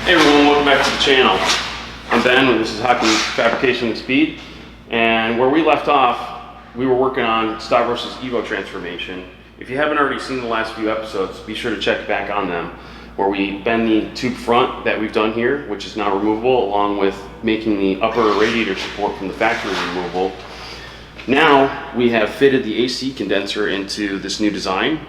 Hey everyone, welcome back to the channel. I'm Ben, and this is Hochman Fabrication with Speed. And where we left off, we were working on Stavros Evo transformation. If you haven't already seen the last few episodes, be sure to check back on them, where we bend the tube front that we've done here, which is now removable, along with making the upper radiator support from the factory removable. Now we have fitted the AC condenser into this new design,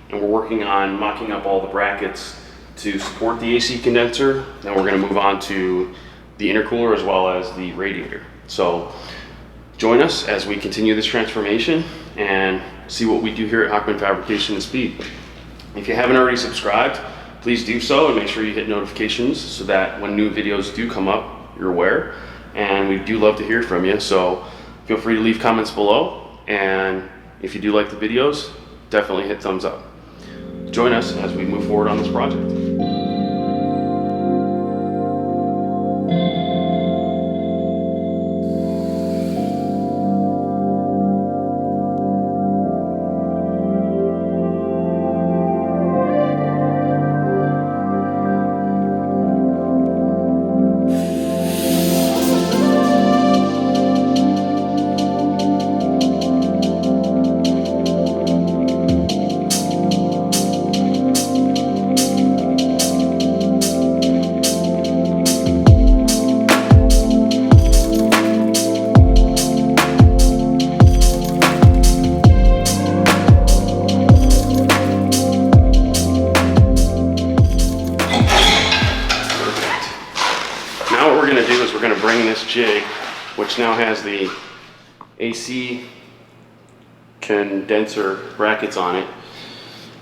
and we're working on mocking up all the brackets to support the AC condenser. Then we're going to move on to the intercooler as well as the radiator. So join us as we continue this transformation and see what we do here at Hochman Fabrication and Speed. If you haven't already subscribed, please do so and make sure you hit notifications so that when new videos do come up, you're aware. And we do love to hear from you, so feel free to leave comments below. And if you do like the videos, definitely hit thumbs up. Join us as we move forward on this project. We're going to bring this jig, which now has the AC condenser brackets on it,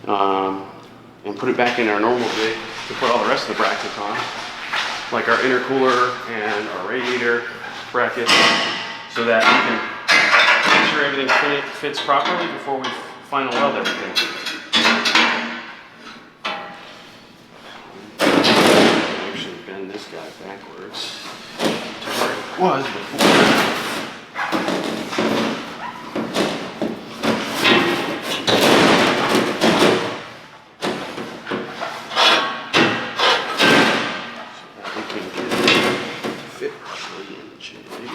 and put it back in our normal jig to put all the rest of the brackets on, like our intercooler and our radiator brackets, so that we can make sure everything fits properly before we final weld everything. Actually bend this guy backwards was before. So that we can get it fit properly in the jig and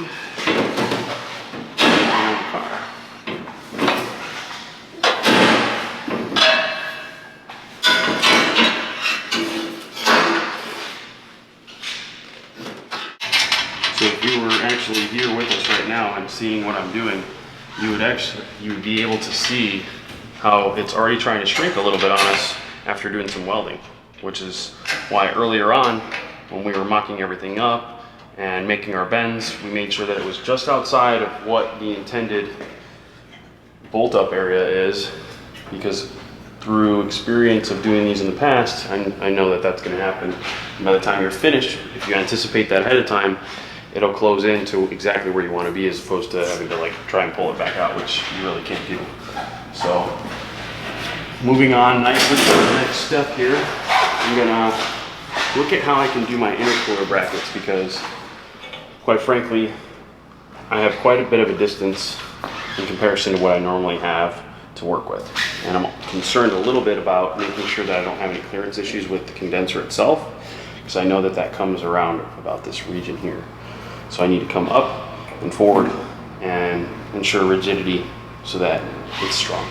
the car. So if you were actually here with us right now and seeing what I'm doing, you would be able to see how it's already trying to shrink a little bit on us after doing some welding, which is why earlier on when we were mocking everything up and making our bends, we made sure that it was just outside of what the intended bolt up area is, because through experience of doing these in the past, I know that that's going to happen. And by the time you're finished, if you anticipate that ahead of time, it'll close into exactly where you want to be, as opposed to having to like try and pull it back out, which you really can't do. So moving on nicely to the next step here, I'm gonna look at how I can do my intercooler brackets, because quite frankly, I have quite a bit of a distance in comparison to what I normally have to work with. And I'm concerned a little bit about making sure that I don't have any clearance issues with the condenser itself, because I know that that comes around about this region here. So I need to come up and forward and ensure rigidity so that it's strong.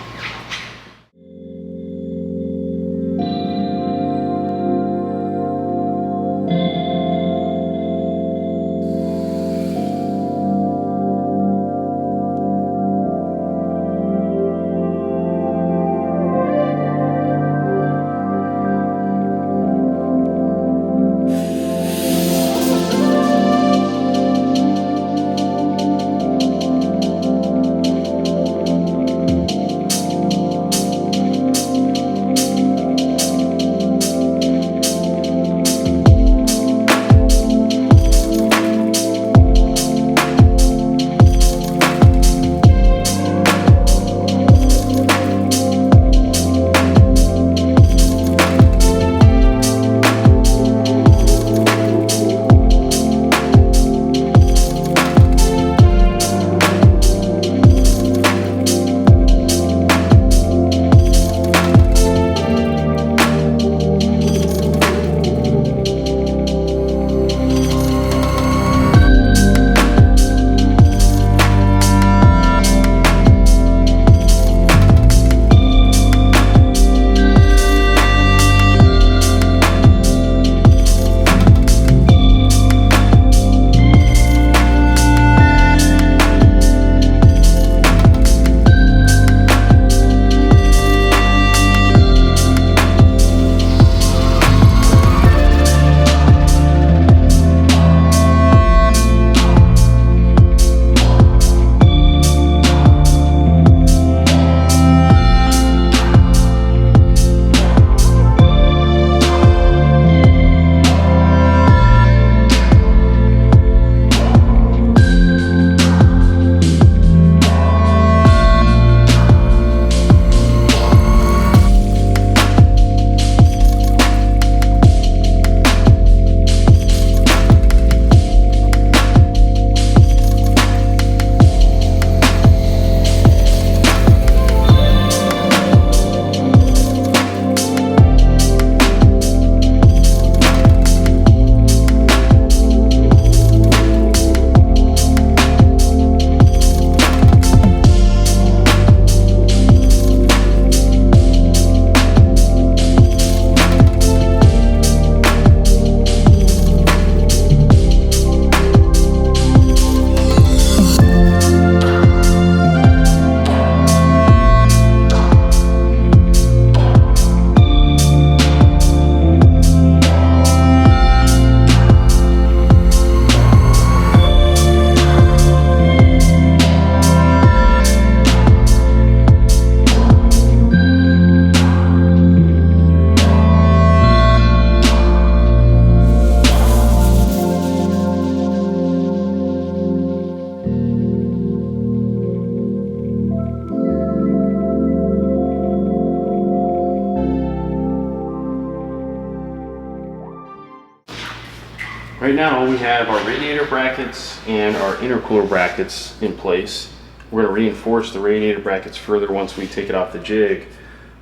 Right now we have our radiator brackets and our intercooler brackets in place. We're going to reinforce the radiator brackets further once we take it off the jig,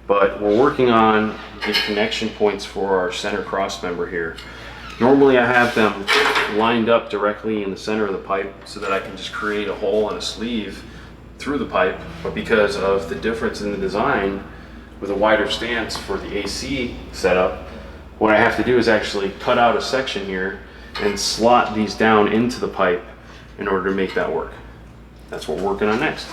but we're working on the connection points for our center cross member here. Normally I have them lined up directly in the center of the pipe so that I can just create a hole and a sleeve through the pipe, but because of the difference in the design with a wider stance for the AC setup, what I have to do is actually cut out a section here and slot these down into the pipe in order to make that work. That's what we're working on next.